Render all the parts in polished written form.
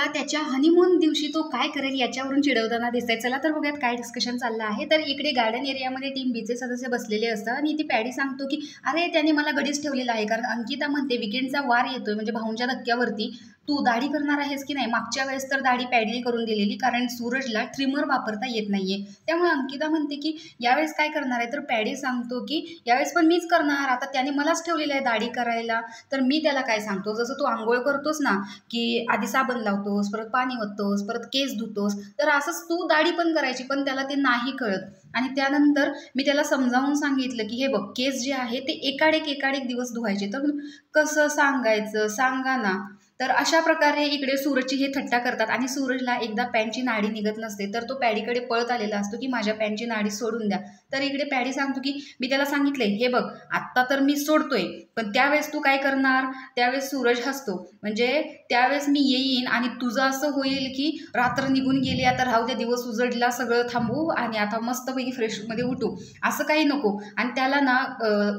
त्याच्या हनीमून दिवशी तो काय करेल याच्यावरून चिडवताना दिसतंय. चला तर बघूयात काय डिस्कशन चाललं आहे. तर इकडे गार्डन एरियामध्ये टीम बीचे सदस्य बसलेले असतात आणि ती पॅडी सांगतो की अरे त्याने मला गडीच ठेवलेला आहे, कारण अंकिता म्हणते विकेंडचा वार येतोय म्हणजे भाऊंच्या धक्क्यावरती तू दाढी करणार आहेस की नाही. मागच्या वेळेस तर दाढी पॅडीने करून दिलेली कारण सूरजला ट्रिमर वापरता येत नाहीये. त्यामुळे अंकिता म्हणते की यावेळेस काय करणार आहे, तर पॅडी सांगतो की यावेळेस पण मीच करणार, आता त्याने मलाच ठेवलेलं आहे दाढी करायला. तर मी त्याला काय सांगतो, जसं तू आंघोळ करतोस ना की आधी साबण लावतोस, परत पाणी ओततोस, परत केस धुतोस, तर असंच तू दाढी पण करायची. पण त्याला ते नाही कळत. आणि त्यानंतर मी त्याला समजावून सांगितलं की हे बघ, केस जे आहे ते एकाडेक दिवस धुवायचे. तर कसं सांगायचं सांगा ना. तर अशा प्रकारे इकडे सूरजची हे थट्टा करतात आणि सूरजला एकदा पॅन्टची नाडी निघत नसते तर तो पॅडीकडे पळत आलेला असतो की माझ्या पॅन्टची नाडी सोडून द्या. तर इकडे पॅडी सांगतो की मी त्याला सांगितलंय हे बघ, आत्ता तर मी सोडतोय पण त्यावेळेस तू काय करणार. त्यावेळेस सूरज हसतो, म्हणजे त्यावेळेस मी येईन आणि तुझं असं होईल की रात्र निघून गेली, आता राहू द्या, दिवस उजडला, सगळं थांबू आणि आता मस्तपैकी फ्रेशमध्ये उठू, असं काही नको. आणि त्याला ना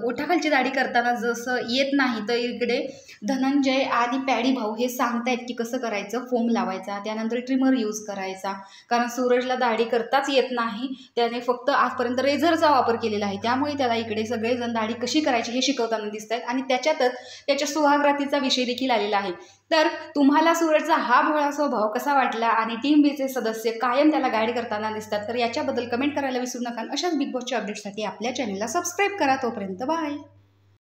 ओठाखालची दाढी करताना जसं येत नाही, तर इकडे धनंजय आणि पॅडी भाऊ हे सांगतायत की कसं करायचं, फोम लावायचा, त्यानंतर ट्रिमर यूज करायचा, कारण सूरजला दाढी करताच येत नाही. त्याने फक्त आजपर्यंत रेझरचा वापर केलेला आहे. त्यामुळे त्याला इकडे सगळेजण दाढी कशी करायची हे शिकवताना दिसत आहेत आणि त्याच्यातच त्याच्या सुहागरातीचा विषय देखील आलेला आहे. तर तुम्हाला सूरजचा हा भोळा स्वभाव कसा वाटला आणि टीम बीचे सदस्य कायम त्याला गाईड करताना दिसतात, तर याच्याबद्दल कमेंट करायला विसरू नका. अशाच बिग बॉसच्या अपडेटसाठी आपल्या चॅनलला सबस्क्राईब करा. तोपर्यंत बाय.